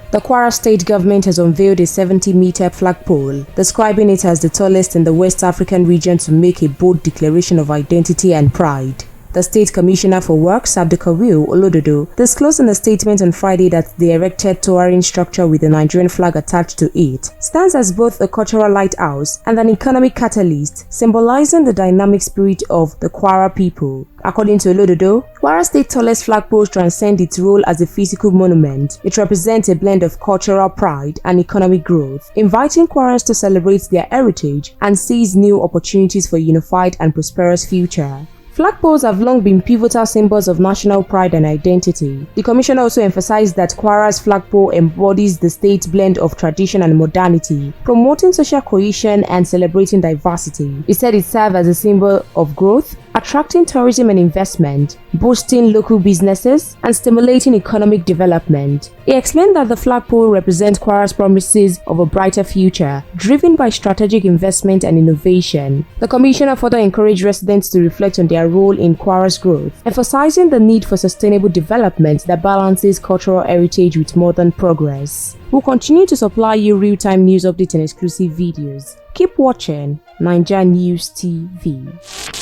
The Kwara state government has unveiled a 70-meter flagpole, describing it as the tallest in the West African region to make a bold declaration of identity and pride. The State Commissioner for Works, Abdulkawil Olododo, disclosed in a statement on Friday that the erected towering structure with the Nigerian flag attached to it stands as both a cultural lighthouse and an economic catalyst, symbolizing the dynamic spirit of the Kwara people. According to Olododo, Kwara State's tallest flagpole transcends its role as a physical monument. It represents a blend of cultural pride and economic growth, inviting Kwarans to celebrate their heritage and seize new opportunities for a unified and prosperous future. Flagpoles have long been pivotal symbols of national pride and identity. The commissioner also emphasized that Kwara's flagpole embodies the state's blend of tradition and modernity, promoting social cohesion and celebrating diversity. He said it served as a symbol of growth, attracting tourism and investment, boosting local businesses, and stimulating economic development. He explained that the flagpole represents Kwara's promises of a brighter future, driven by strategic investment and innovation. The commissioner further encouraged residents to reflect on their role in Kwara's growth, emphasizing the need for sustainable development that balances cultural heritage with modern progress. We'll continue to supply you real-time news updates and exclusive videos. Keep watching Naija News TV.